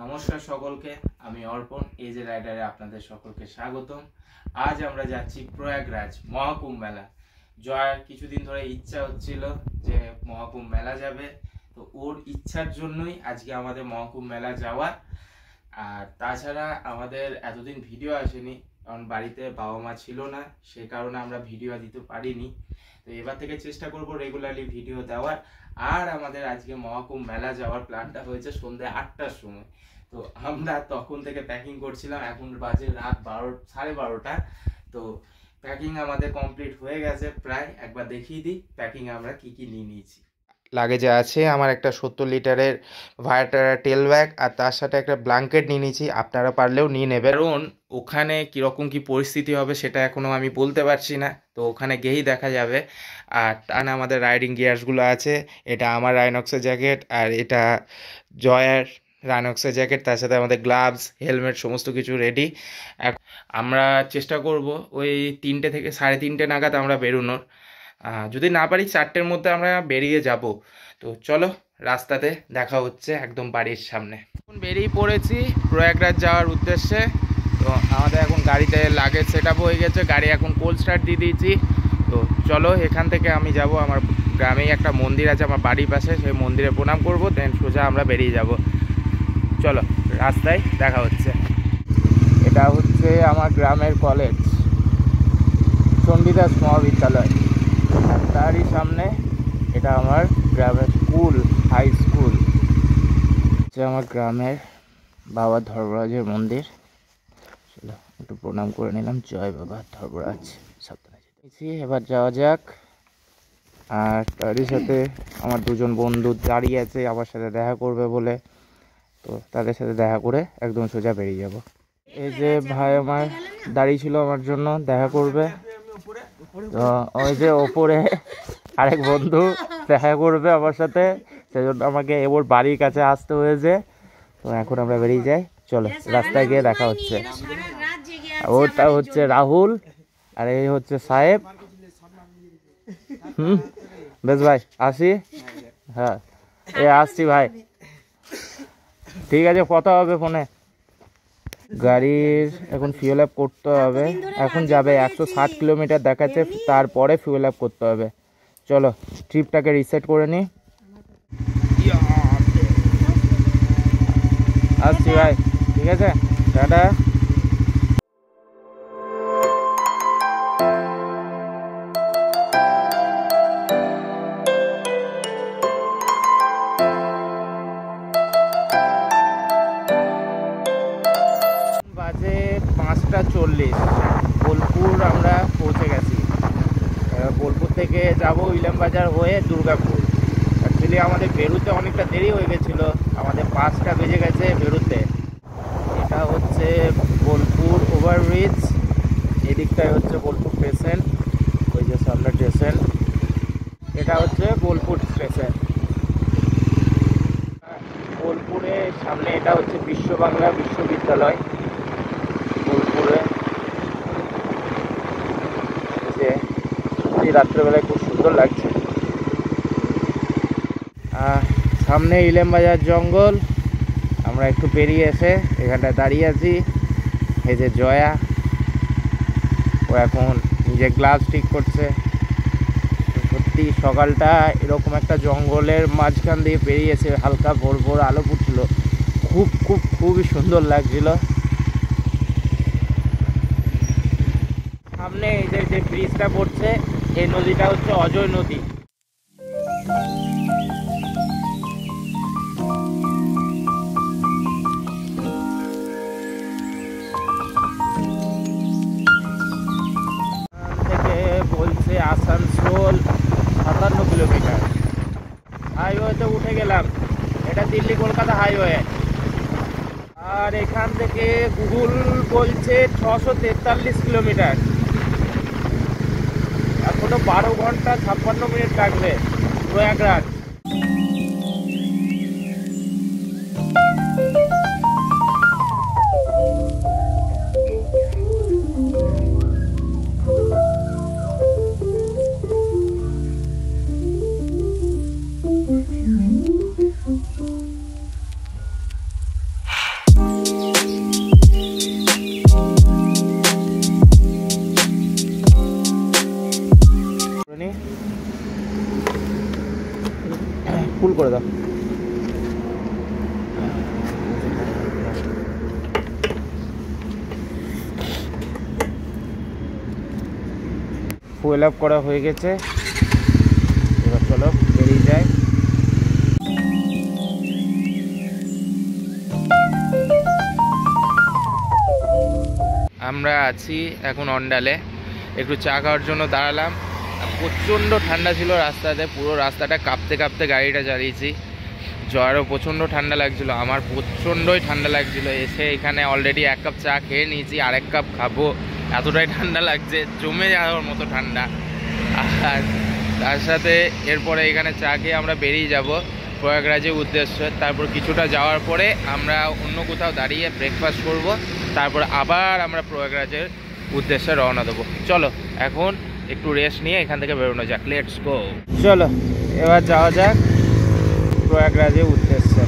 নমস্কার সকলকে, আমি অর্পণ এজ এ রাইডারে আপনাদের সকলকে স্বাগতম। আজ আমরা যাচ্ছি প্রয়াগরাজ মহাকুম্ভ মেলা। জয়ার কিছুদিন ধরে ইচ্ছা হচ্ছিল যে মহাকুম্ভ মেলা যাবে, তো ওর ইচ্ছার জন্যই আজকে আমাদের মহাকুম্ভ মেলা যাওয়া। আর তাছাড়া আমাদের এতদিন ভিডিও আসেনি, কারণ বাড়িতে বাবা মা ছিল না, সে কারণে আমরা ভিডিও দিতে পারিনি। তো এবার থেকে চেষ্টা করব রেগুলারলি ভিডিও দেওয়ার। আর আমাদের আজকে মহাকুম্ভ মেলা যাওয়ার প্ল্যানটা হয়েছে সন্ধ্যে 8টার সময়। তো আমরা তখন থেকে প্যাকিং করছিলাম, এখন বাজে রাত 12:30। তো প্যাকিং আমাদের কমপ্লিট হয়ে গেছে প্রায়। একবার দেখিয়ে দিই প্যাকিং আমরা কি কি নিয়ে নিয়েছি। লাগেজে আছে আমার একটা 70 লিটারের ভায়াটারা টেল ব্যাগ, আর তার সাথে একটা ব্ল্যাঙ্কেট নিয়ে নিয়েছি। আপনারা পারলেও নিয়ে নেবেন, কারণ ওখানে কীরকম কী পরিস্থিতি হবে সেটা এখনও আমি বলতে পারছি না, তো ওখানে গিয়েই দেখা যাবে। আর টানা আমাদের রাইডিং গিয়ার্সগুলো আছে, এটা আমার রাইনক্সের জ্যাকেট, আর এটা জয়ার রাইনক্সের জ্যাকেট, তার সাথে আমাদের গ্লাভস, হেলমেট সমস্ত কিছু রেডি। আমরা চেষ্টা করব ওই 3টে থেকে 3:30 নাগাদ আমরা বেরোনোর। যদি না পারি 4টের মধ্যে আমরা বেরিয়ে যাব। তো চলো, রাস্তাতে দেখা হচ্ছে একদম বাড়ির সামনে। এখন বেরিয়ে পড়েছি প্রয়াগরাজ যাওয়ার উদ্দেশ্যে। তো আমাদের এখন গাড়িতে লাগেজ সেট আপ হয়ে গেছে, গাড়ি এখন কোল্ড স্টার্ট দিয়ে দিয়েছি। তো চলো, এখান থেকে আমি যাব আমার গ্রামেই একটা মন্দির আছে আমার বাড়ির পাশে, সেই মন্দিরে প্রণাম করব, দেন সোজা আমরা বেরিয়ে যাব। চলো, রাস্তায় দেখা হচ্ছে। এটা হচ্ছে আমার গ্রামের কলেজ, চণ্ডীদাস মহাবিদ্যালয়। তারই সামনে এটা আমার গ্রামের স্কুল, হাই স্কুল। যে আমার গ্রামের বাবা ধর্মরাজের মন্দির। চলো একটু প্রণাম করে নিলাম। জয় বাবা ধর্মরাজ। সাবধানে যেতেছি, এবার যাওয়া যাক। আর তারই সাথে আমার দুজন বন্ধু দাঁড়িয়ে আছে আমার সাথে দেখা করবে বলে, তো তাদের সাথে দেখা করে একদম সোজা বেরিয়ে যাব। এই যে ভাই আমার দাঁড়িয়ে ছিল আমার জন্য দেখা করবে, তো ওই যে ওপরে আরেক বন্ধু দেখা করবে আমার সাথে, সেজন্য আমাকে ওর বাড়ির কাছে আসতে হয়েছে। তো এখন আমরা বেরিয়ে যাই, চলো রাস্তায় গিয়ে দেখা হচ্ছে। ওটা হচ্ছে রাহুল, আর এই হচ্ছে সাহেব। বেশ ভাই, আসি। হ্যাঁ, আসছি ভাই, ঠিক আছে, কথা হবে ফোনে। গাড়ির এখন ফিউল আপ করতে হবে, এখন যাবে 160 কিলোমিটার দেখাচ্ছে, তারপরে ফিউল আপ করতে হবে। চলো ট্রিপটাকে রিসেট করে নিই। আসছি ভাই, ঠিক আছে, টাটা। বাজে 5:40, বোলপুর আমরা পৌঁছে গেছি। বোলপুর থেকে যাব ইলামবাজার হয়ে দুর্গাপুর। অ্যাকচুয়ালি আমাদের বেরোতে অনেকটা দেরি হয়ে গেছিলো, আমাদের 5টা বেজে গেছে বেরোতে। এটা হচ্ছে বোলপুর ওভারব্রিজ, এদিকটায় হচ্ছে বোলপুর স্টেশন, ওই যে সামনে স্টেশন, এটা হচ্ছে বোলপুর স্টেশন। বোলপুরের সামনে এটা হচ্ছে বিশ্ব বাংলা বিশ্ববিদ্যালয় বোলপুরে। যে রাত্রেবেলায় খুব সুন্দর লাগছে। সামনে ইলামবাজার জঙ্গল, আমরা একটু পেরিয়ে এসে এখানটায় দাঁড়িয়ে আছি। এই যে জয়া, ও এখন নিজে গ্লাস ঠিক করছে। সত্যি সকালটা এরকম একটা জঙ্গলের মাঝখান দিয়ে পেরিয়েছে, হালকা ভোর ভোর আলো ফুটছিল, খুবই সুন্দর লাগছিল। সামনে এই যে ব্রিজটা পড়ছে, এই নদীটা হচ্ছে অজয় নদী। থেকে বলছে আসানসোল 57 কিলোমিটার। হাইওয়েতে উঠে গেলাম, এটা দিল্লি কলকাতা হাইওয়ে। আর এখান থেকে গুগল বলছে 643 কিলোমিটার। এখনো 12 ঘন্টা 56 মিনিট লাগবে প্রয়াগরাজ। ফুল করে দাও। ফুয়েল আপ করা হয়ে গেছে, এবার চলো বেরিয়ে যায়। আমরা আছি এখন অন্ডালে, একটু চা খাওয়ার জন্য দাঁড়ালাম। প্রচণ্ড ঠান্ডা ছিল রাস্তাতে, পুরো রাস্তাটা কাঁপতে কাঁপতে গাড়িটা চালিয়েছি। জয়ারও প্রচণ্ড ঠান্ডা লাগছিল, আমার প্রচণ্ডই ঠান্ডা লাগছিল। এসে এখানে অলরেডি 1 কাপ চা খেয়ে নিয়েছি, আর 1 কাপ খাবো, এতটাই ঠান্ডা লাগছে, জমে যাওয়ার মতো ঠান্ডা। আর তার সাথে এরপরে এখানে চা খেয়ে আমরা বেরিয়ে যাব প্রয়াগরাজের উদ্দেশ্যে। তারপর কিছুটা যাওয়ার পরে আমরা অন্য কোথাও দাঁড়িয়ে ব্রেকফাস্ট করব, তারপর আবার আমরা প্রয়াগরাজের উদ্দেশ্যে রওনা দেবো। চলো এখন একটু রেস্ট নিয়ে এখান থেকে বেরোনো যাক, লেটস গো। চলো এবার যাওয়া যাক প্রয়াগরাজের উদ্দেশ্যে।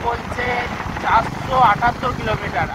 বলছে 478 কিলোমিটার।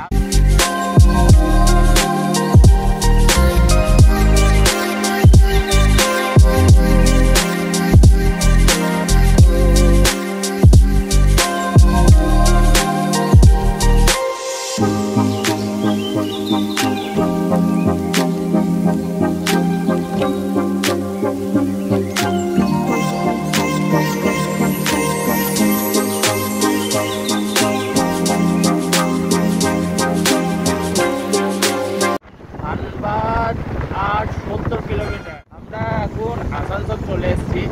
আর 70 কিলোমিটার। আমরা এখন আসানসোল চলে এসেছি,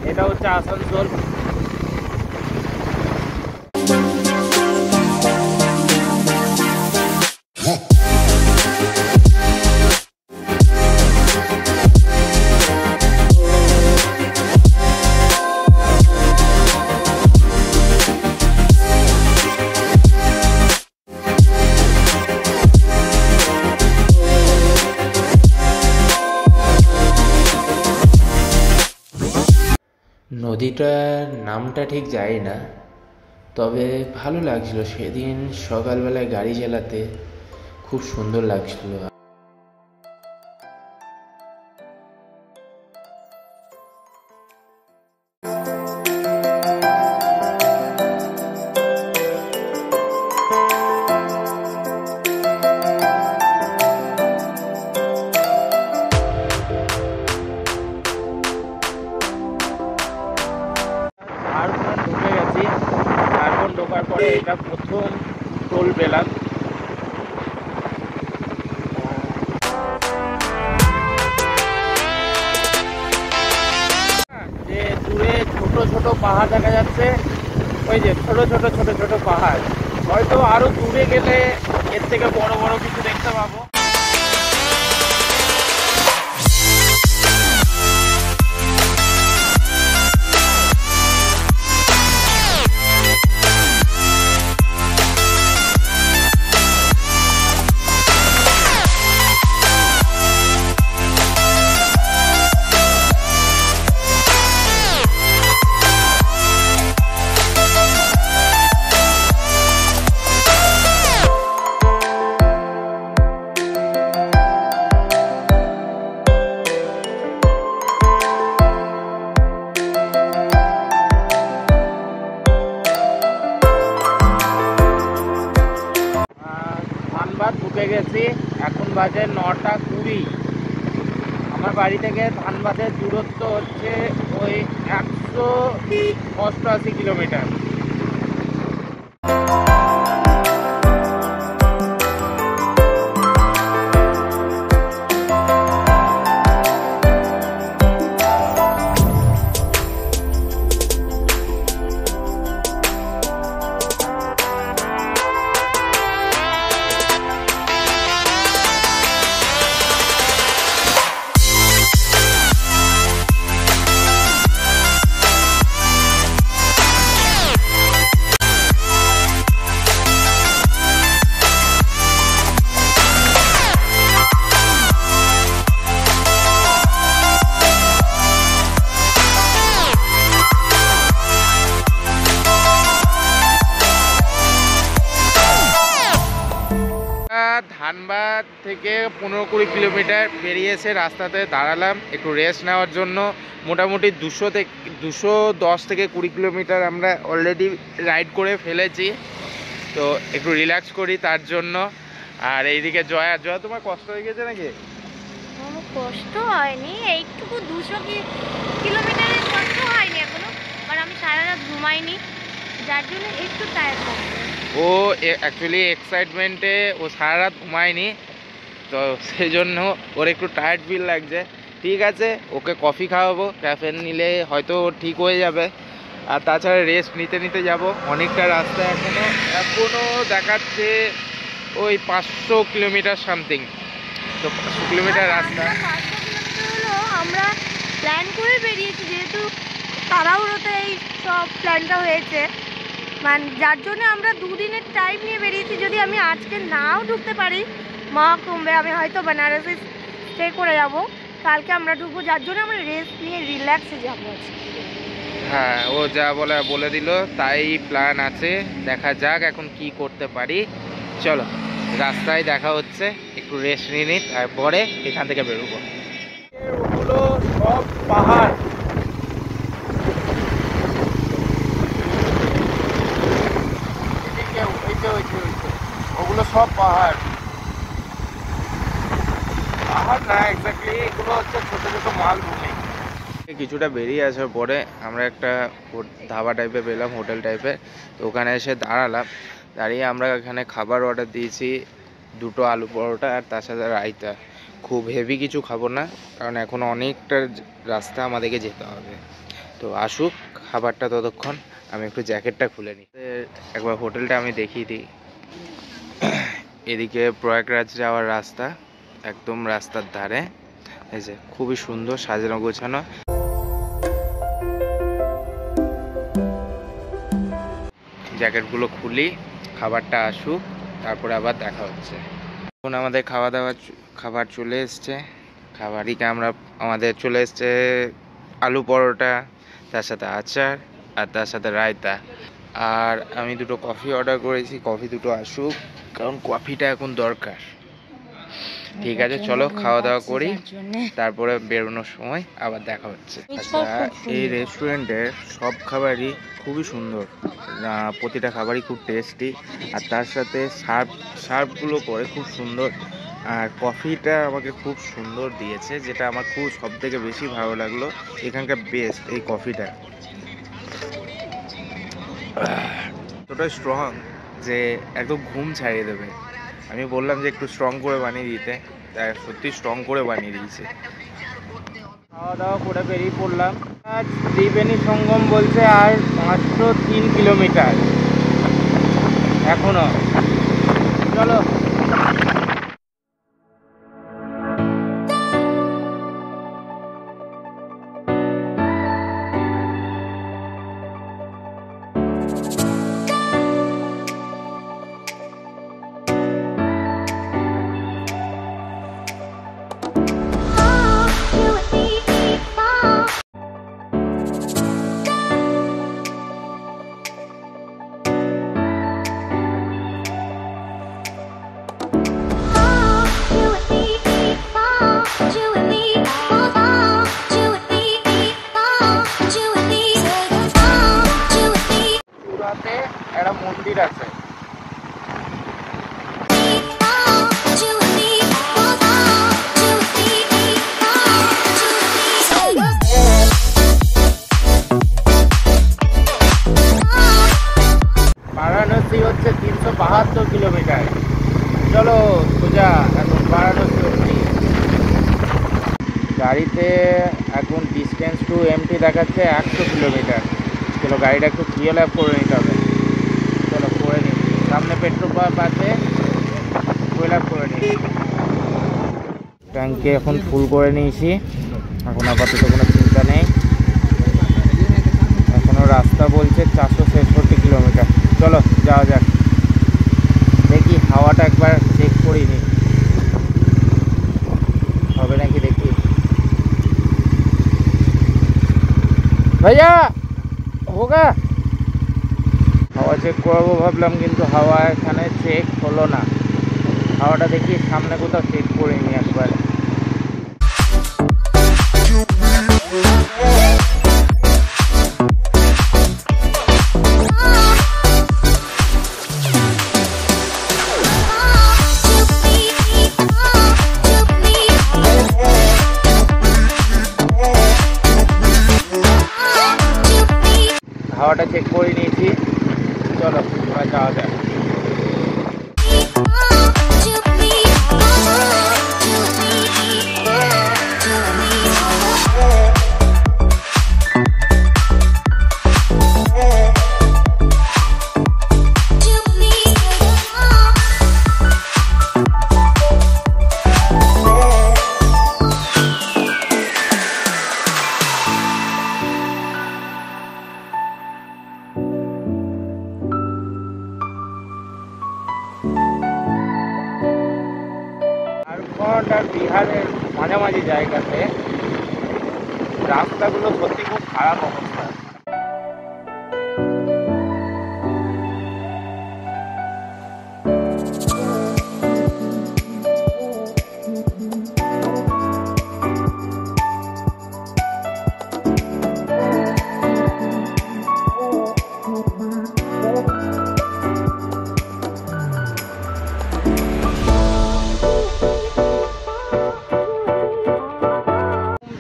এটা হচ্ছে আসানসোল। নদীটার নামটা ঠিক জানি না, তবে ভালো লাগছিল সেদিন সকালবেলায় গাড়ি চালাতে, খুব সুন্দর লাগছিল। ঢোকার পরে এটা প্রথম টোল পেলাম। যে দূরে ছোট ছোট পাহাড় দেখা যাচ্ছে, ওই যে ছোট ছোট ছোট ছোট পাহাড়, হয়তো আরো দূরে গেলে এর থেকে বড় বড় কিছু দেখতে পাবো। ঢুকে গেছি, এখন বাজে 9টা 20। আমার বাড়ি থেকে ধানবাদের দূরত্ব হচ্ছে ওই 188 কিলোমিটার। ধানবাদ থেকে 15-20 কিলোমিটার বেরিয়েছে, রাস্তাতে দাঁড়ালাম একটু রেস্ট নেওয়ার জন্য। মোটামুটি 210 থেকে 20 কিলোমিটার আমরা অলরেডি রাইড করে ফেলেছি, তো একটু রিল্যাক্স করি তার জন্য। আর এইদিকে জয়া, তোমার কষ্ট হয়ে গেছে নাকি? কষ্ট হয়নি, এইটুকু 200 কিলোমিটারের কষ্ট হয়নি এখনো, কারণ আমি সারা রাত ঘুমাইনি, যার জন্য একটু টায়ার্ড লাগছে। ও অ্যাকচুয়ালি এক্সাইটমেন্টে ও সারা রাত ঘুমায়নি, তো সেই জন্য ওর একটু টায়ার্ড ফিল লাগছে। ঠিক আছে, ওকে কফি খাওয়াবো, ক্যাফেন নিলে হয়তো ঠিক হয়ে যাবে। আর তাছাড়া রেস্ট নিতে নিতে যাব। অনেকটা রাস্তা এখনো দেখাচ্ছে ওই 500 কিলোমিটার সামথিং, তো 500 কিলোমিটার রাস্তা। 500 কিলোমিটার হলো আমরা প্ল্যান করে বেরিয়েছি, যেহেতু তাড়াহুড়োতে এই সব প্ল্যানটা হয়েছে, মানে যার জন্য আমরা 2 দিনের টাইম নিয়ে বেরিয়েছি। যদি আমি আজকে নাও ঢুকতে পারি মহাকুম্ভে, আমি হয়তো বেনারসে স্টে করে যাব, কালকে আমরা ঢুকবো, যার জন্য আমরা রেস্ট নিয়ে রিল্যাক্সে যাবো। হ্যাঁ, ও যা বলে দিল তাই প্ল্যান আছে, দেখা যাক এখন কি করতে পারি। চলো, রাস্তায় দেখা হচ্ছে, একটু রেস্ট নিয়ে নিই, তারপরে এখান থেকে বেরোবো। ওগুলো সব পাহাড়, ওগুলো সব পাহাড় না, এক্স্যাক্টলি এগুলো হচ্ছে ছোট ছোট মালভূমি। কিছুটা বেরিয়ে আসার পরে আমরা একটা ধাবা টাইপের পেলাম, হোটেল টাইপের, তো ওখানে এসে দাঁড়ালাম। দাঁড়িয়ে আমরা এখানে খাবার অর্ডার দিয়েছি, 2টো আলু পরোটা আর তার সাথে রায়তা। খুব হেভি কিছু খাবো না, কারণ এখন অনেকটা রাস্তা আমাদেরকে যেতে হবে। তো আসুক খাবারটা, ততক্ষণ আমি একটু জ্যাকেটটা খুলে নিই। একবার হোটেলটা আমি দেখিয়ে দিই। এদিকে প্রয়াগরাজ যাওয়ার রাস্তা, একদম রাস্তার ধারে, এই যে খুবই সুন্দর সাজানো গোছানো। জ্যাকেটগুলো খুলি, খাবারটা আসুক, তারপরে আবার দেখা হচ্ছে। এখন আমাদের খাবার চলে এসছে। আমাদের চলে এসছে আলু পরোটা, তার সাথে আচার আর তার সাথে রায়তা। আর আমি 2টো কফি অর্ডার করেছি, কফি 2টো আসুক, কারণ কফিটা এখন দরকার। ঠিক আছে, চলো খাওয়া দাওয়া করি, তারপরে বেরোনোর সময় আবার দেখা হচ্ছে। আচ্ছা, এই রেস্টুরেন্টের সব খাবারই খুবই সুন্দর, প্রতিটা খাবারই খুব টেস্টি, আর তার সাথে সার্ভগুলো করে খুব সুন্দর। আর কফিটা আমাকে খুব সুন্দর দিয়েছে, যেটা আমার খুব সব থেকে বেশি ভালো লাগলো। এখানকার বেস্ট এই কফিটা, এতটা স্ট্রং যে একদম ঘুম ছাড়িয়ে দেবে। আমি বললাম যে একটু স্ট্রং করে বানিয়ে দিতে, তাই সত্যি স্ট্রং করে বানিয়ে দিয়েছে। খাওয়া দাওয়া করে বেরিয়ে পড়লাম। আজ ত্রিবেণী সঙ্গম বলছে আর 503 কিলোমিটার এখনো। চলো, একটা মন্দির আছে। বারাণসী হচ্ছে 372 কিলোমিটার। চলো পূজা, এখন বারাণসী হচ্ছি। গাড়িতে এখন ডিস্টেন্স টু এমটি দেখাচ্ছে 100 কিলোমিটার। চলো গাড়িটা একটু ফিউল আপ করে নিতে হবে। চলো করে নিই, সামনে পেট্রোল পাম্প আছে, ফুয়েল আপ করে নিই। ট্যাঙ্কে এখন ফুল করে নিয়েছি, এখন আপাতত কোনো চিন্তা নেই। এখনও রাস্তা বলছে 466 কিলোমিটার। চলো যাওয়া যাক, দেখি হাওয়াটা একবার চেক করি নি, হবে নাকি দেখি। ভাইয়া হোগা, হাওয়া চেক করবো ভাবলাম, কিন্তু হাওয়া এখানে চেক হলো না। হাওয়াটা দেখি সামনে কোথাও চেক করে নি একবার। হাওয়াটা চেক করে নিয়েছি, চলো এবার যাওয়া যাক। ঝাড়খণ্ড আর বিহারের মাঝামাঝি জায়গাতে রাস্তাগুলো সত্যি খুব খারাপ অবস্থা।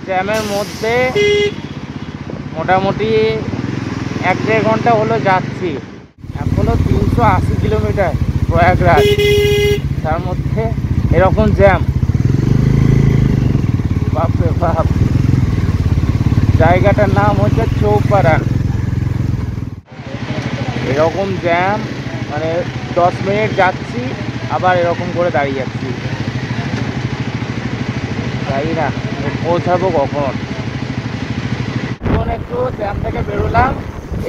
জ্যামের মধ্যে মোটামুটি 1-1.5 ঘন্টা হলো যাচ্ছি, এখনো 380 কিলোমিটার প্রয়াগরাজ, তার মধ্যে এরকম জ্যাম। বাপরে বাপ, জায়গাটার নাম হচ্ছে চৌপারান। এরকম জ্যাম, মানে 10 মিনিট যাচ্ছি আবার এরকম করে দাঁড়িয়ে যাচ্ছি, জানি না পৌঁছাবো কখন। এখন একটু জ্যাম থেকে বেরোলাম,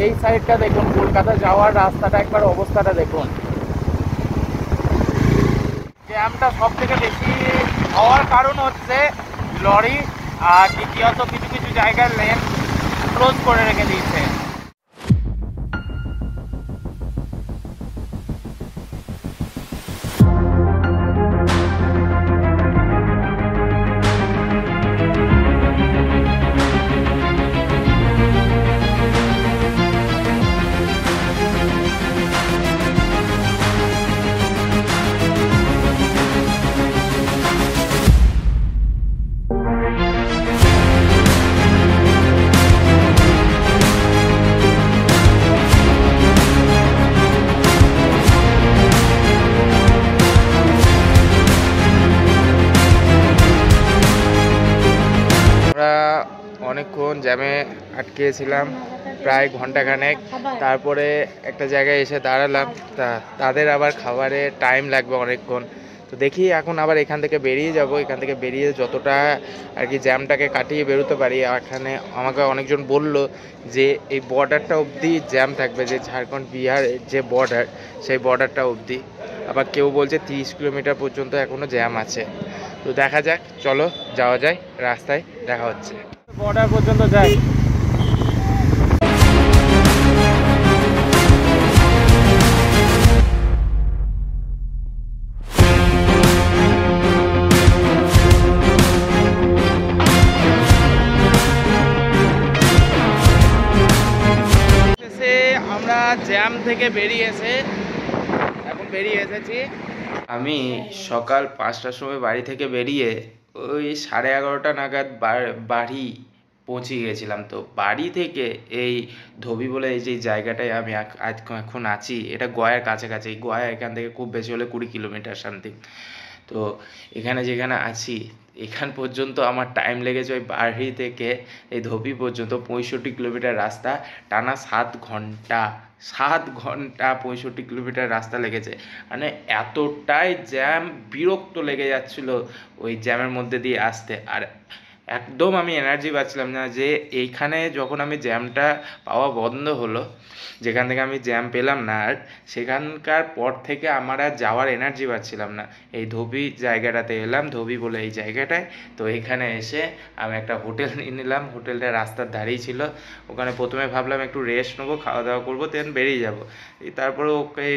এই সাইডটা দেখুন, কলকাতা যাওয়ার রাস্তাটা একবার অবস্থাটা দেখুন। জ্যামটা সব থেকে বেশি হওয়ার কারণ হচ্ছে লরি, আর দ্বিতীয়ত কিছু কিছু জায়গার লেন ক্লোজ করে রেখে দিয়েছে। অনেকক্ষণ জ্যামে আটকেছিলাম, প্রায় ঘন্টাখানেক। তারপরে একটা জায়গায় এসে দাঁড়ালাম, তাদের আবার খাবারে টাইম লাগবে অনেকক্ষণ। তো দেখি এখন আবার এখান থেকে বেরিয়ে যাব, এখান থেকে বেরিয়ে যতটা আর কি জ্যামটাকে কাটিয়ে বেরোতে পারি। এখানে আমাকে অনেকজন বলল যে এই বর্ডারটা অবধি জ্যাম থাকবে, যে ঝাড়খণ্ড বিহার যে বর্ডার, সেই বর্ডারটা অবধি। আবার কেউ বলছে 30 কিলোমিটার পর্যন্ত এখনও জ্যাম আছে। তো দেখা যাক, চলো যাওয়া যায়, রাস্তায় দেখা হচ্ছে। বর্ডার পর্যন্ত যাই। আমরা জ্যাম থেকে বেরিয়ে এসেছি। আমি সকাল 5টার সময় বাড়ি থেকে বেরিয়ে ওই 11:30 নাগাদ বাড়ি পৌঁছে গেছিলাম। তো বাড়ি থেকে এই ধোবি বলে এই যে জায়গাটায় আমি এখন আছি, এটা গয়ার কাছাকাছি। গয়া এখান থেকে খুব বেশি হলে 20 কিলোমিটার সামথিং। তো এখানে যেখানে আছি, এখান পর্যন্ত আমার টাইম লেগেছে ওই বাড়ি থেকে এই ধোবি পর্যন্ত 65 কিলোমিটার রাস্তা, টানা 7 ঘন্টা 65 কিলোমিটার রাস্তা লেগেছে। মানে এতটাই জ্যাম, বিরক্ত লেগে যাচ্ছিল ওই জ্যামের মধ্যে দিয়ে আসতে। আর একদম আমি এনার্জি পাচ্ছিলাম না। যে এইখানে যখন আমি জ্যামটা পাওয়া বন্ধ হলো, যেখান থেকে আমি জ্যাম পেলাম না আর, সেখানকার পর থেকে আমার আর যাওয়ার এনার্জি পাচ্ছিলাম না। এই ধোবি জায়গাটাতে এলাম, ধোবি বলে এই জায়গাটায়। তো এখানে এসে আমি একটা হোটেল নিয়ে নিলাম, হোটেলটা রাস্তার ধারেই ছিল। ওখানে প্রথমে ভাবলাম একটু রেস্ট নেবো, খাওয়া দাওয়া করবো, দেন বেরিয়ে যাবো। তারপরে ওকে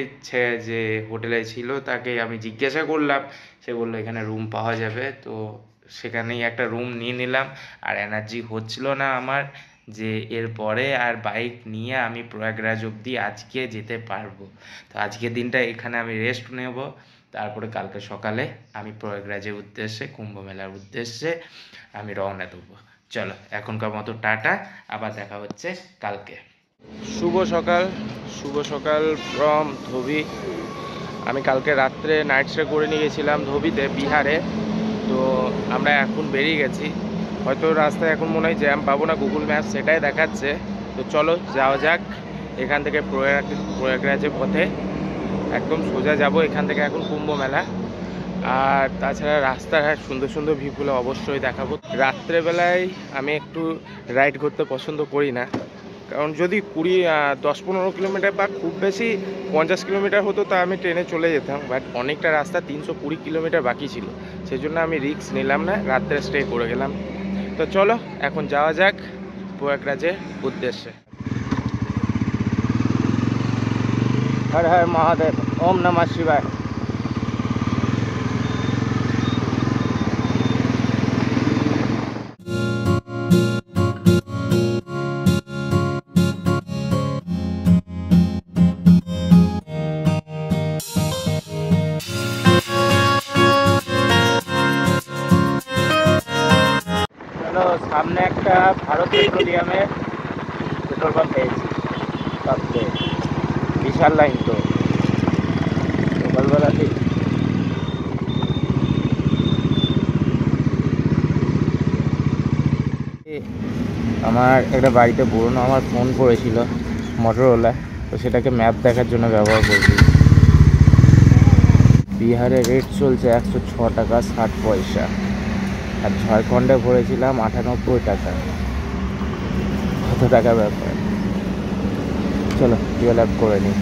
যে হোটেলে ছিল তাকে আমি জিজ্ঞাসা করলাম, সে বললো এখানে রুম পাওয়া যাবে। তো সেখানেই একটা রুম নিয়ে নিলাম। আর এনার্জি হচ্ছিল না আমার যে এরপরে আর বাইক নিয়ে আমি প্রয়াগরাজ অবধি আজকে যেতে পারবো। তো আজকের দিনটা এখানে আমি রেস্ট নেব, তারপরে কালকে সকালে আমি প্রয়াগরাজের উদ্দেশ্যে, কুম্ভ মেলার উদ্দেশ্যে আমি রওনা দেবো। চলো এখনকার মতো টাটা, আবার দেখা হচ্ছে কালকে। শুভ সকাল ফ্রম ধোবি। আমি কালকে রাত্রে নাইট স্টে করে নিয়ে গেছিলাম ধোবিতে, বিহারে। তো আমরা এখন বেরিয়ে গেছি। হয়তো রাস্তায় এখন মনে হয় জ্যাম পাবো না, গুগল ম্যাপ সেটাই দেখাচ্ছে। তো চলো যাওয়া যাক। এখান থেকে প্রয়াগরাজের পথে একদম সোজা যাব। এখান থেকে এখন কুম্ভ মেলা। আর তাছাড়া রাস্তাঘাট সুন্দর সুন্দর ভিউগুলো অবশ্যই দেখাবো। রাত্রেবেলায় আমি একটু রাইড করতে পছন্দ করি না, কারণ যদি 10-15 কিলোমিটার বা খুব বেশি 50 কিলোমিটার হতো তা আমি ট্রেনে চলে যেতাম। বাট অনেকটা রাস্তা, 320 কিলোমিটার বাকি ছিল, সেজন্য আমি রিস্ক নিলাম না, রাত্রে স্টে করে গেলাম। তো চলো এখন যাওয়া যাক প্রয়াগরাজের উদ্দেশ্যে। হর হর মহাদেব, ওম নমঃ শিবায়। সামনে একটা ভারত পেট্রোলিয়ামের পেট্রোল পাম্প পেয়েছি, সবচেয়ে বিশাল লাইন। তো সকালবেলাতেই আমার একটা বাড়িতে পুরনো আমার ফোন পড়েছিল মোটরোলা, তো সেটাকে ম্যাপ দেখার জন্য ব্যবহার করছি। বিহারে রেট চলছে 106 টাকা 60 পয়সা, আর ঝাড়খণ্ডে ভরেছিলাম 98 টাকা। কত টাকা ব্যাপার। চলো টুয়েল অ্যাপ করে নিই।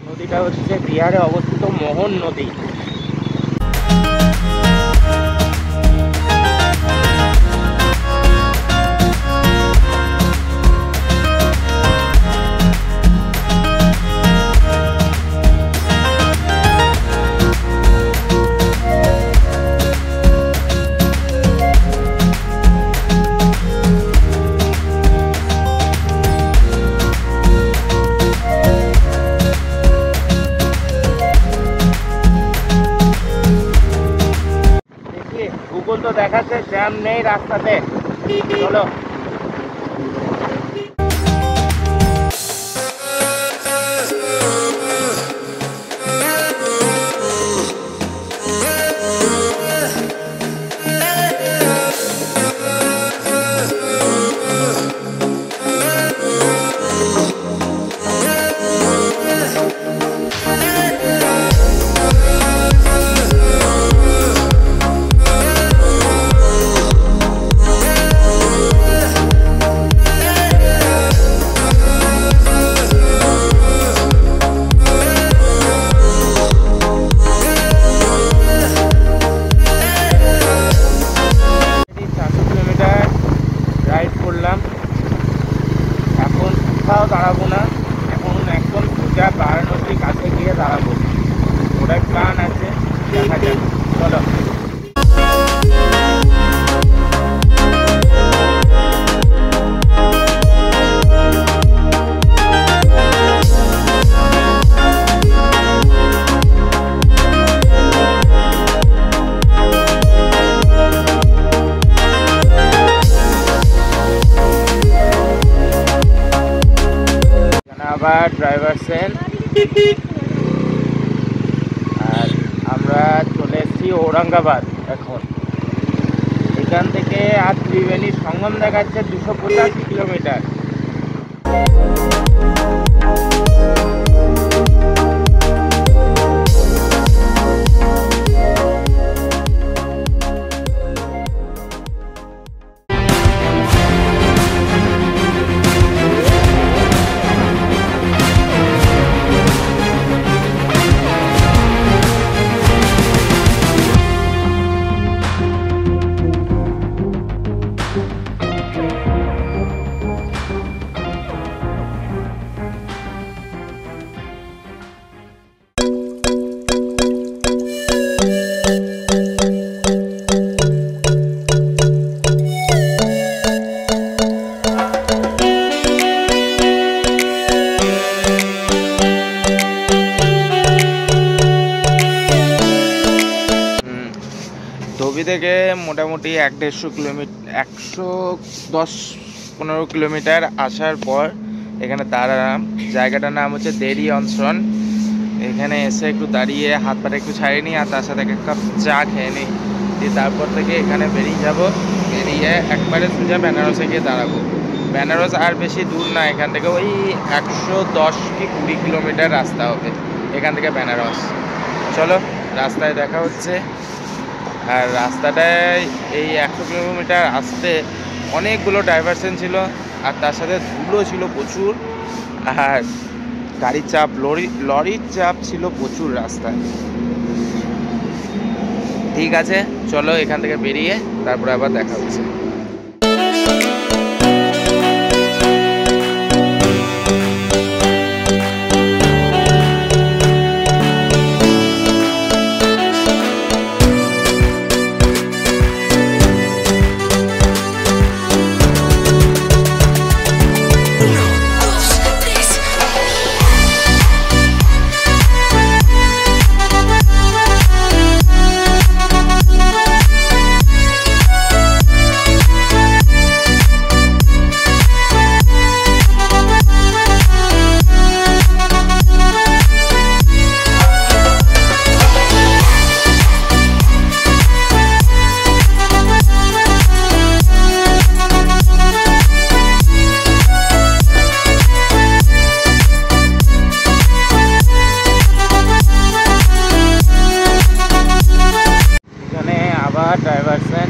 নদীটা হচ্ছে বিহারে অবস্থিত মোহন নদী। গুগল তো দেখাচ্ছে জ্যাম নেই রাস্তাতে। চলো দাঁড়াবো না, এখন একদম সোজা বারাণসীর কাছে গিয়ে দাঁড়াবো। ওটার প্ল্যান আছে, দেখা যাক। চলো আবার ড্রাইভার সেন আমরা চলে এসেছি ঔরঙ্গাবাদ। এখন এখান থেকে আর ত্রিবেণীর সঙ্গম দেখাচ্ছে 285 কিলোমিটার। ধোবি থেকে মোটামুটি 1-1.5 কিলোমিটার, 110-15 কিলোমিটার আসার পর এখানে দাঁড়ালাম। জায়গাটার নাম হচ্ছে দেরি অনশন। এখানে এসে একটু দাঁড়িয়ে হাত পাটা একটু ছাড়িয়ে নিই আর তার সাথে এক কাপ চা খেয়ে নিই। দিয়ে তারপর থেকে এখানে বেরিয়ে যাব। বেরিয়ে একবারে সোজা বেনারসে গিয়ে দাঁড়াবো। বেনারস আর বেশি দূর না, এখান থেকে ওই 110 কি 20 কিলোমিটার রাস্তা হবে এখান থেকে বেনারস। চলো রাস্তায় দেখা হচ্ছে। আর রাস্তাটায় এই 100 কিলোমিটার আসতে অনেকগুলো ডাইভারশন ছিল আর তার সাথে ধুলো ছিল প্রচুর, আর গাড়ির চাপ, লরির চাপ ছিল প্রচুর রাস্তায়। ঠিক আছে চলো এখান থেকে বেরিয়ে তারপরে আবার দেখা হচ্ছে। ডাইভারশন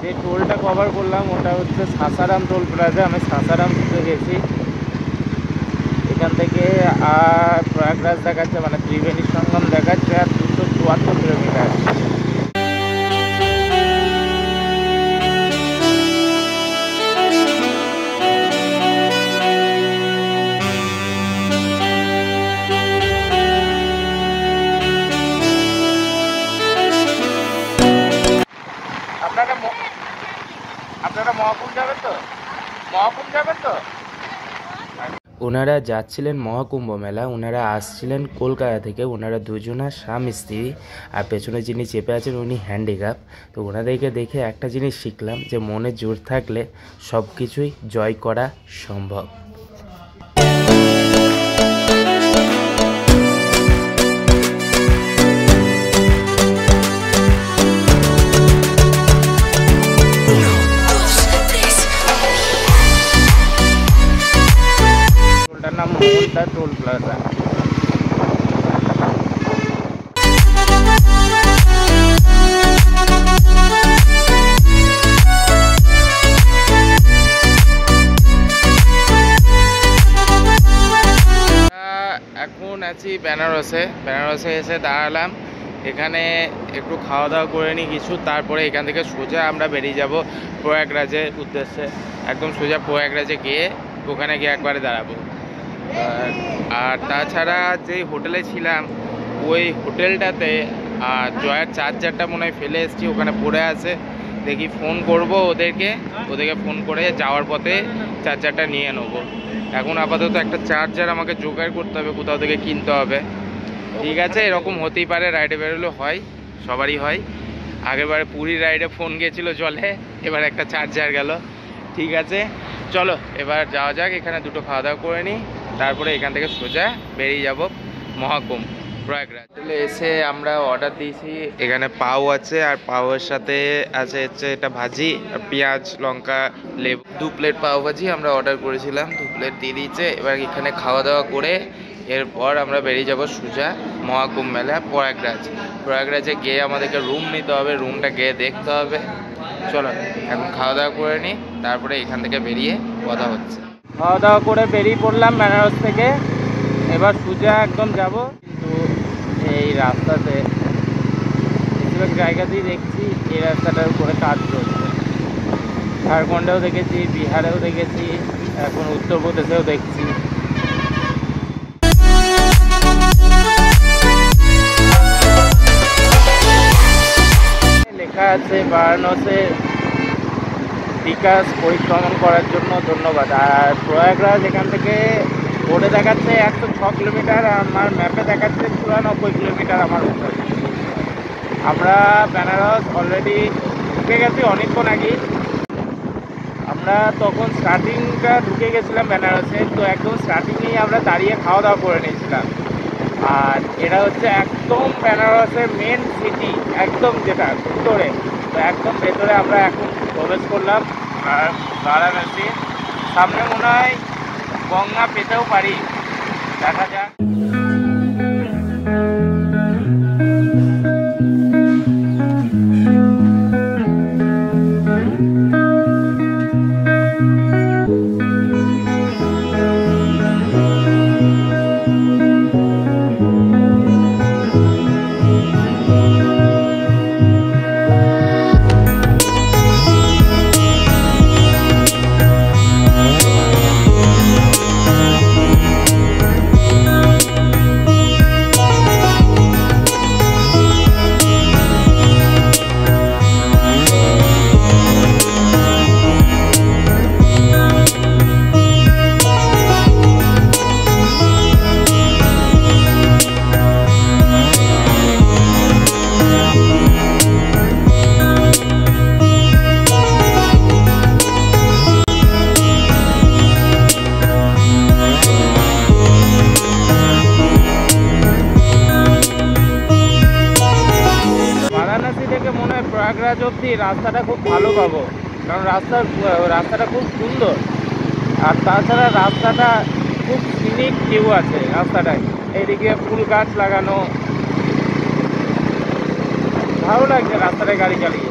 যে টোলটা কভার করলাম ওটা হচ্ছে সাসারাম টোল প্লাজা। আমি সাসারাম ঢুকে গেছি। এখান থেকে আর প্রয়াগরাজ দেখাচ্ছে, মানে ত্রিবেণী সঙ্গম দেখাচ্ছে আর 274 কিলোমিটার। আপনারা মহাকুম্ভ যাবেন তো? ওনারা যাচ্ছিলেন মহাকুম্ভ মেলা। ওনারা আসছিলেন কলকাতা থেকে। ওনারা দুজনা স্বামী স্ত্রী, আর পেছনে যিনি চেপে আছেন উনি হ্যান্ডিক্যাপ। তো ওনাদেরকে দেখে একটা জিনিস শিখলাম যে মনে জোর থাকলে সব কিছুই জয় করা সম্ভব। নাম মোহনদা টোল প্লাজা। এখন আছি বেনারসে। বেনারসে এসে দাঁড়ালাম। এখানে একটু খাওয়া দাওয়া করে নিই কিছু, তারপরে এখান থেকে সোজা আমরা বেরিয়ে যাব প্রয়াগরাজের উদ্দেশ্যে। একদম সোজা প্রয়াগরাজে গিয়ে ওখানে গিয়ে একবারে দাঁড়াবো। আর তাছাড়া যে হোটেলে ছিলাম ওই হোটেলটাতে জয়ার চার্জারটা মনে হয় ফেলে এসেছি, ওখানে পড়ে আছে। দেখি ফোন করব ওদেরকে ফোন করে যাওয়ার পথে চার্জারটা নিয়ে নেবো। এখন আপাতত একটা চার্জার আমাকে জোগাড় করতে হবে, কোথাও থেকে কিনতে হবে। ঠিক আছে, এরকম হতেই পারে, রাইডে বেরোলে হয়, সবারই হয়। আগেরবারে পুরী রাইডে ফোন গেছিলো জলে, এবার একটা চার্জার গেল। ঠিক আছে, চলো এবার যাওয়া যাক, এখানে দুটো খাওয়া দাওয়া করে নিই, তারপরে এখান থেকে সোজা বেরিয়ে যাব মহাকুম্ভ প্রয়াগরাজ। এসে আমরা অর্ডার দিয়েছি, এখানে পাও আছে আর পাওয়ের সাথে আছে হচ্ছে এটা ভাজি আর পেঁয়াজ লঙ্কা লেবু। 2 প্লেট পাও ভাজি আমরা অর্ডার করেছিলাম, 2 প্লেট দিয়ে দিয়েছে। এবার এখানে খাওয়া দাওয়া করে এরপর আমরা বেরিয়ে যাব সোজা মহাকুম্ভ মেলা প্রয়াগরাজ। প্রয়াগরাজে গিয়ে আমাদেরকে রুম নিতে হবে, রুমটা গিয়ে দেখতে হবে। চলো এখন খাওয়া দাওয়া করে নিই, তারপরে এখান থেকে বেরিয়ে কথা হচ্ছে। খাওয়া দাওয়া করে বেরিয়ে পড়লাম বেনারস থেকে, এবার সোজা একদম যাব। কিন্তু এই রাস্তাতে বেশিরভাগ জায়গাতেই দেখছি এই রাস্তাটার উপরে কাজ চলছে। ঝাড়খণ্ডেও দেখেছি, বিহারেও দেখেছি, এখন উত্তরপ্রদেশেও দেখছি। লেখা আছে বারাণসী বিকাশ পরিক্রমণ করার জন্য ধন্যবাদ। আর প্রয়াগরাজ এখান থেকে বোর্ডে দেখাচ্ছে 106 কিলোমিটার, আমার ম্যাপে দেখাচ্ছে 94 কিলোমিটার আমার উপরে। আমরা বেনারস অলরেডি ঢুকে গেছি অনেকক্ষণ আগে। আমরা তখন স্টার্টিংটা ঢুকে গেছিলাম বেনারসে, তো একদম স্টার্টিংয়েই আমরা দাঁড়িয়ে খাওয়া দাওয়া করে নিয়েছিলাম। আর এটা হচ্ছে একদম বেনারসের মেন সিটি, একদম যেটা ভিতরে, তো একদম ভেতরে আমরা এখন প্রবেশ করলাম। আর বারাণসী সামনে মনে হয় গঙ্গা পেতেও পারি, দেখা যাক। প্রয়াগরাজ অবধি রাস্তাটা খুব ভালো পাবো, কারণ রাস্তাটা খুব সুন্দর। আর তাছাড়া রাস্তাটা খুব সিনিক ভিউ আছে রাস্তাটায়, এইদিকে ফুল গাছ লাগানো, ভালো লাগছে রাস্তাটায় গাড়ি চালিয়ে।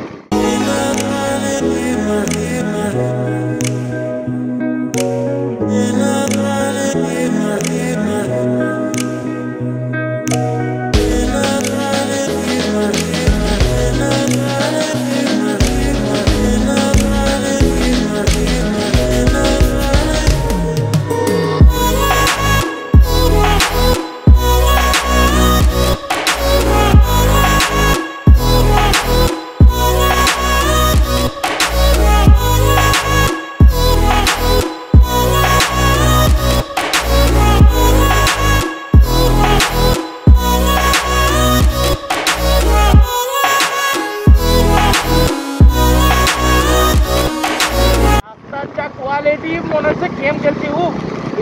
মনে হচ্ছে গেম খেলছি।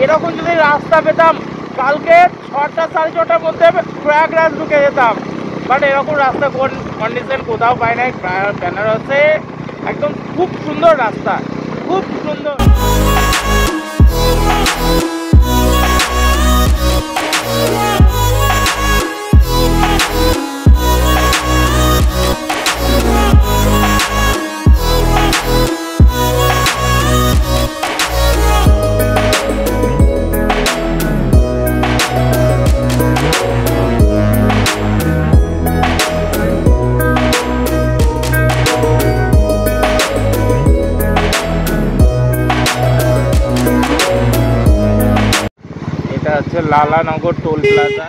এরকম যদি রাস্তা পেতাম কালকে 6টা 6:30টার মধ্যে প্রয়াগরাজ ঢুকে যেতাম, বাট এরকম রাস্তা কন্ডিশন কোথাও পাই নাই বেনারসে। একদম খুব সুন্দর রাস্তা, খুব সুন্দর। এটা হচ্ছে Lalanagar toll plaza.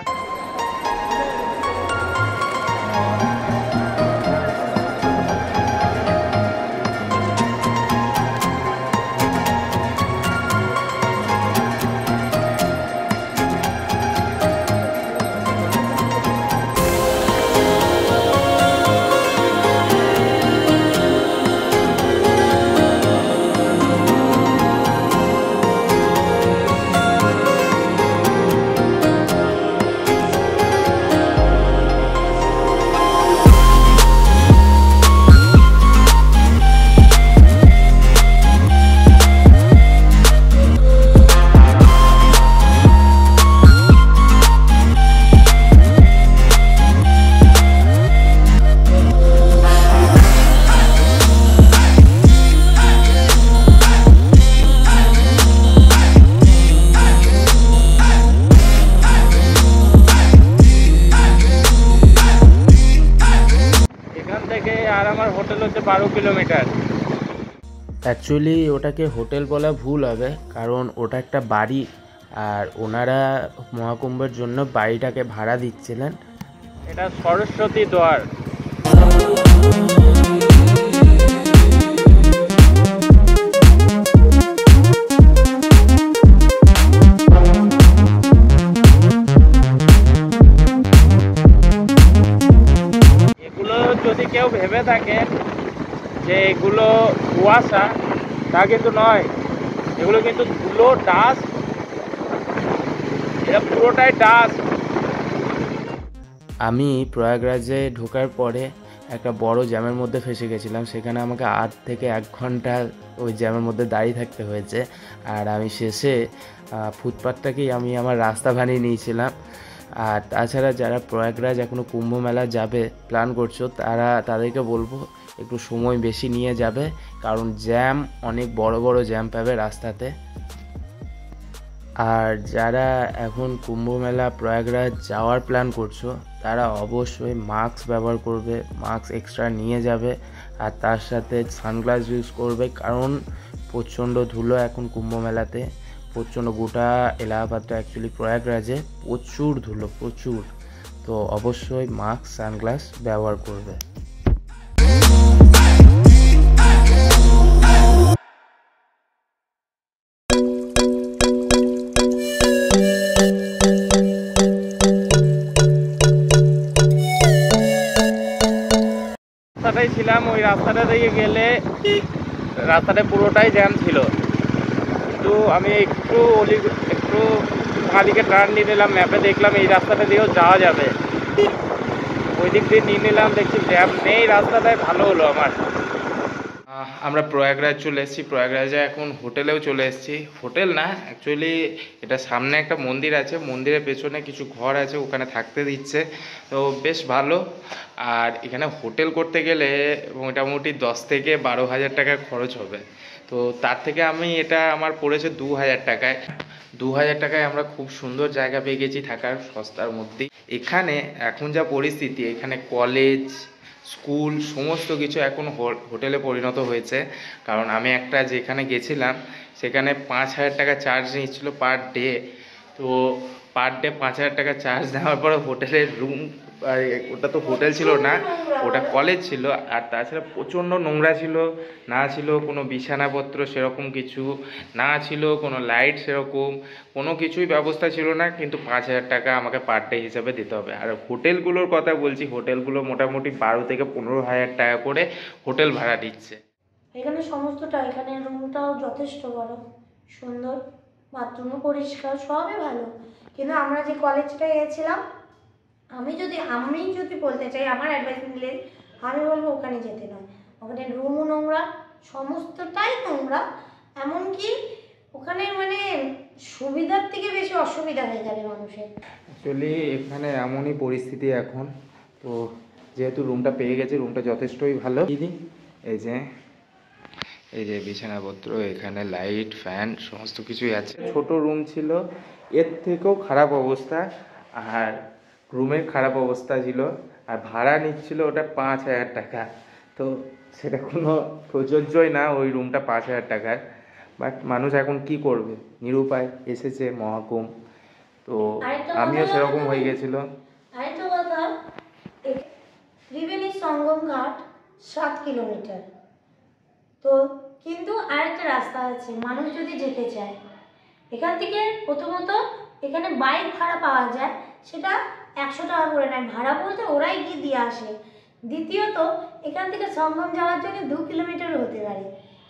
12 kilometre. Actually ওটাকে হোটেল বলা ভুল হবে, কারণ ওটা একটা বাড়ি, আর ওনারা মহাকুম্ভের জন্য বাড়িটাকে ভাড়া দিচ্ছিলেন। এটা সরস্বতী দ্বার। এগুলো যদি কেউ ভেবে থাকে যে এগুলো কুয়াশা, তা কিন্তু নয়, এগুলো কিন্তু ধুলো, ডাস্ট, এটা পুরোটাই ডাস্ট। আমি প্রয়াগরাজে ঢোকার পরে একটা বড় জ্যামের মধ্যে ফেসে গেছিলাম, সেখানে আমাকে 8 থেকে 1 ঘন্টা ওই জ্যামের মধ্যে দাঁড়িয়ে থাকতে হয়েছে। আর আমি শেষে ফুটপাথটাকেই আমি আমার রাস্তা বানিয়ে নিয়েছিলাম। আর তাছাড়া যারা প্রয়াগরাজ এখনও কুম্ভ মেলা যাবে প্ল্যান করছো, তাদেরকে বলবো একটু সময় বেশি নিয়ে যাবে, কারণ জ্যাম, অনেক বড় বড় জ্যাম পাবে রাস্তাতে। আর যারা এখন কুম্ভ মেলা প্রয়াগরাজ যাওয়ার প্ল্যান করছো, তারা অবশ্যই মাস্ক ব্যবহার করবে, মাস্ক এক্সট্রা নিয়ে যাবে, আর তার সাথে সানগ্লাস ইউজ করবে, কারণ প্রচণ্ড ধুলো এখন কুম্ভ মেলাতে, প্রচণ্ড, গোটা এলাহাবাদটা অ্যাকচুয়ালি প্রয়াগরাজে প্রচুর ধুলো, প্রচুর। তো অবশ্যই মাস্ক, সানগ্লাস ব্যবহার করবে। রাস্তাটাই ছিলাম, ওই রাস্তাটা দিয়ে গেলে রাস্তাটা পুরোটাই জ্যাম ছিল, কিন্তু আমি একটু বাঁদিকে টার্ন নিয়ে নিলাম, ম্যাপে দেখলাম এই রাস্তাটা দিয়েও যাওয়া যাবে, ওই দিক দিয়ে নিয়ে নিলাম, দেখছি জ্যাম নেই রাস্তাটায়, ভালো হলো আমার। আমরা প্রয়াগরাজ চলে এসেছি, প্রয়াগরাজে এখন হোটেলেও চলে এসেছি, হোটেল না অ্যাকচুয়ালি, এটা সামনে একটা মন্দির আছে, মন্দিরের পেছনে কিছু ঘর আছে, ওখানে থাকতে দিচ্ছে, তো বেশ ভালো। আর এখানে হোটেল করতে গেলে মোটামুটি 10 থেকে 12 হাজার টাকা খরচ হবে, তো তার থেকে এটা আমার পড়েছে 2,000 টাকায়। 2,000 টাকায় আমরা খুব সুন্দর জায়গা পেয়ে গেছি থাকার, সস্তার মধ্যেই। এখানে এখন যা পরিস্থিতি, এখানে কলেজ, স্কুল, সমস্ত কিছু এখন হোটেলে পরিণত হয়েছে, কারণ আমি একটা যেখানে গেছিলাম সেখানে 5,000 টাকা চার্জ নিচ্ছিল পার ডে, তো পার ডে 5,000 টাকা চার্জ নেওয়ার পরে হোটেলের রুম, ওটা তো হোটেল ছিল না, ওটা কলেজ ছিল, আর তাছাড়া প্রচণ্ড নোংরা ছিল, না ছিল কোনো বিছানাপত্র সেরকম কিছু, না ছিল কোনো লাইট সেরকম, কোনো কিছুই ব্যবস্থা ছিল না, কিন্তু 5,000 টাকা আমাকে পার ডে হিসাবে দিতে হবে। আর হোটেলগুলোর কথা বলছি, হোটেলগুলো মোটামুটি 12 থেকে 15,000 টাকা করে হোটেল ভাড়া দিচ্ছে। এখানে সমস্তটা, এখানে রুমটাও যথেষ্ট বড়, সুন্দর, বাথরুমও পরিষ্কার, সবই ভালো। কিন্তু আমরা যে কলেজটায় গেছিলাম, আমি যদি বলতে চাই, আমার অ্যাডভাইস নিলে আমি বলবো ওখানে যেতে নয়। ওখানে রুমও নোংরা, সমস্তটাই নোংরা, এমনকি ওখানে মানে সুবিধার থেকে বেশি অসুবিধা হয়ে যাবে মানুষের। অ্যাকচুয়ালি এখানে এমনই পরিস্থিতি এখন, তো যেহেতু রুমটা পেয়ে গেছে, রুমটা যথেষ্টই ভালো। এই যে বিছানাপত্র, এখানে লাইট, ফ্যান, সমস্ত কিছুই আছে। ছোট রুম ছিল, এর থেকেও খারাপ অবস্থা, আর রুমের খারাপ অবস্থা ছিল, আর ভাড়া নিচ্ছিল ওটা 5,000 টাকা, তো সেটা কোনো প্রযোজ্যই না ওই রুমটা 5,000 টাকার। বাট মানুষ এখন কি করবে, নিরুপায়, এসেছে মহাকুম্ভ, তো আমিও সেরকম হয়ে গেছিল। আরেকটা কথা, ত্রিবেণী সঙ্গম ঘাট 7 কিলোমিটার, তো কিন্তু আরেকটা রাস্তা আছে, মানুষ যদি যেতে চায় এখান থেকে, প্রথমত এখানে বাইক ভাড়া পাওয়া যায়, সেটা 100 টাকা করে নেয় ভাড়া, বলতে ওরাই গিয়ে দিয়ে আসে। দ্বিতীয়ত এখান থেকে সঙ্গম যাওয়ার জন্য 2 কিলোমিটারও হতে পারে,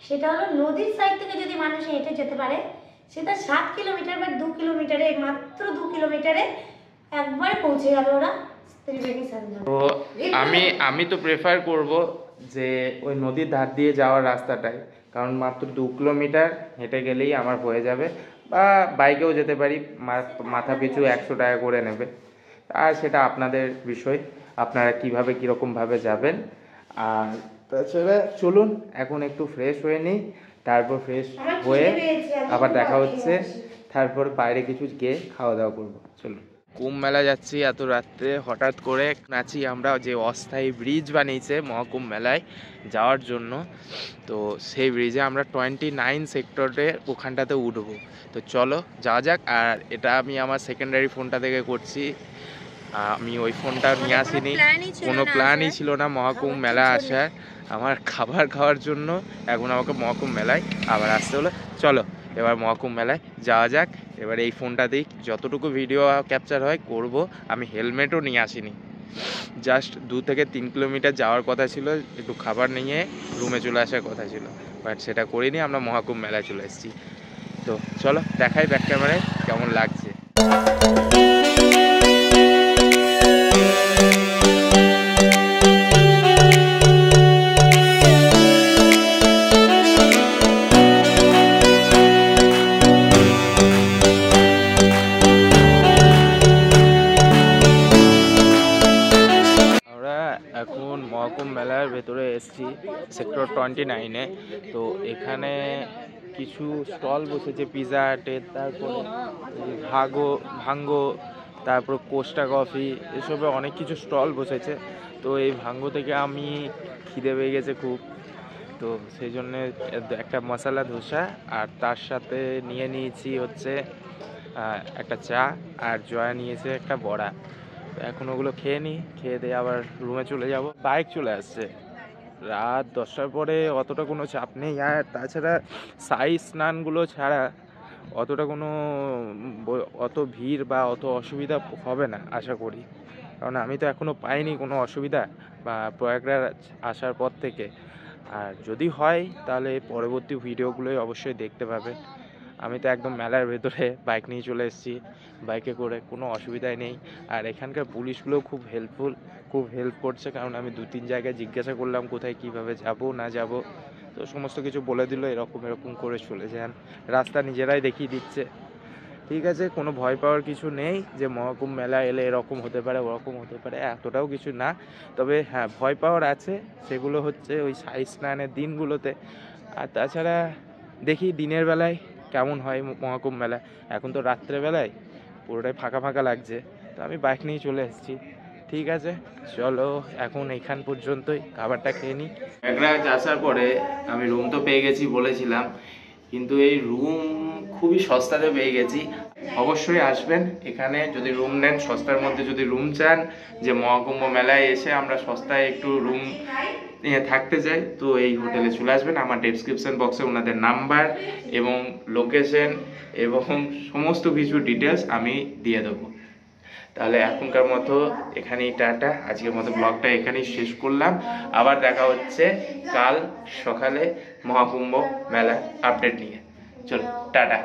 সেটা হলো নদীর সাইড থেকে যদি মানুষ হেঁটে যেতে পারে, সেটা 7 কিলোমিটার বা 2 কিলোমিটারে, মাত্র 2 কিলোমিটারে একবারে পৌঁছে গেল ওরা ত্রিবেণী সঙ্গম। তো আমি তো প্রেফার করব যে ওই নদীর ধার দিয়ে যাওয়ার রাস্তাটাই, কারণ মাত্র 2 কিলোমিটার হেঁটে গেলেই আমার হয়ে যাবে, বা বাইকেও যেতে পারি, মাথা পিছু 100 টাকা করে নেবে, আর সেটা আপনাদের বিষয়, আপনারা কীভাবে কীরকমভাবে যাবেন। আর তাছাড়া চলুন এখন একটু ফ্রেশ হয়ে নিই, তারপর ফ্রেশ হয়ে আবার দেখা হচ্ছে, তারপর বাইরে কিছু গিয়ে খাওয়া দাওয়া করবো, চলুন। কুম্ভ মেলা যাচ্ছি এত রাত্রে, হঠাৎ করে নাচি আমরা যে অস্থায়ী ব্রিজ বানিয়েছে মহাকুম্ভ মেলায় যাওয়ার জন্য। তো সেই ব্রিজে আমরা 29 সেক্টরে ওখানটাতে উঠবো। তো চলো যাওয়া যাক। আর এটা আমি আমার সেকেন্ডারি ফোনটা থেকে করছি, আমি ওই ফোনটা নিয়ে আসিনি, কোনো প্ল্যানই ছিল না মহাকুম্ভ মেলা আসার। আমার খাবার খাওয়ার জন্য এখন আমাকে মহাকুম্ভ মেলায় আবার আসতে হলো। চলো এবার মহাকুম্ভ মেলায় যাওয়া যাক। এবার এই ফোনটাতেই যতটুকু ভিডিও ক্যাপচার হয় করব। আমি হেলমেটও নিয়ে আসিনি, জাস্ট 2 থেকে 3 কিলোমিটার যাওয়ার কথা ছিল, একটু খাবার নিয়ে রুমে চলে আসার কথা ছিল, বাট সেটা করিনি। আমরা মহাকুম্ভ মেলায় চলে এসেছি। তো চলো দেখাই ব্যাক ক্যামেরায় কেমন লাগছে। এখন মহাকুম্ভ মেলার ভেতরে এসেছি সেক্টর 29-এ। তো এখানে কিছু স্টল বসেছে পিৎজা হাটের, তারপরে ভাঙ্গো, তারপর কোস্টা কফি, এসবে অনেক কিছু স্টল বসেছে। তো এই ভাঙ্গো থেকে আমি খিদে পেয়ে গেছে খুব, তো সেই জন্যে একটা মশলা ধোসা আর তার সাথে নিয়ে নিয়েছি হচ্ছে একটা চা, আর জয়া নিয়েছে একটা বড়া। এখন ওগুলো খেয়ে নিই, খেয়ে দিয়ে আবার রুমে চলে যাব। বাইক চলে আসছে রাত 10টার পরে, অতটা কোনো চাপ নেই। আর তাছাড়া সাই স্নানগুলো ছাড়া অতটা কোনো অত ভিড় বা অত অসুবিধা হবে না আশা করি, কারণ আমি তো এখনও পাইনি কোনো অসুবিধা বা প্রয়াগরাজ আসার পর থেকে। আর যদি হয় তাহলে পরবর্তী ভিডিওগুলোই অবশ্যই দেখতে পাবে। আমি তো একদম মেলার ভেতরে বাইক নিয়ে চলে এসেছি, বাইকে করে কোনো অসুবিধাই নেই। আর এখানকার পুলিশগুলোও খুব হেল্প করছে, কারণ আমি 2-3 জায়গায় জিজ্ঞাসা করলাম কোথায় কিভাবে যাব না যাব, তো সমস্ত কিছু বলে দিল, এরকম করে চলে যান, রাস্তা নিজেরাই দেখিয়ে দিচ্ছে। ঠিক আছে, কোনো ভয় পাওয়ার কিছু নেই যে মহাকুম্ভ মেলা এলে এরকম হতে পারে ওরকম হতে পারে, এতটাও কিছু না। তবে হ্যাঁ, ভয় পাওয়ার আছে, সেগুলো হচ্ছে ওই সাই স্নানের দিনগুলোতে। আর তাছাড়া দেখি দিনের বেলায় কেমন হয় মহাকুম্ভ মেলা। এখন তো রাত্রেবেলায় পুরোটাই ফাঁকা ফাঁকা লাগছে, তো আমি বাইক নিয়ে চলে এসেছি। ঠিক আছে চলো, এখন এইখান পর্যন্তই, খাবারটা খেয়ে নিই। প্রয়াগরাজ আসার পরে আমি রুম তো পেয়ে গেছি বলেছিলাম, কিন্তু এই রুম খুবই সস্তাতে পেয়ে গেছি। অবশ্যই আসবেন এখানে, যদি রুম নেন সস্তার মধ্যে, যদি রুম চান যে মহাকুম্ভ মেলায় এসে আমরা সস্তায় একটু রুম থাকতে চাই, তো এই হোটেলে চলে আসবেন। আমার ডেসক্রিপশন বক্সে ওনাদের নাম্বার এবং লোকেশন এবং সমস্ত কিছু ডিটেলস আমি দিয়ে দেবো। তাহলে এখনকার মতো এখানেই টাটা, আজকের মতো ব্লগটা এখানেই শেষ করলাম। আবার দেখা হচ্ছে কাল সকালে মহাকুম্ভ মেলা আপডেট নিয়ে। চলো টাটা।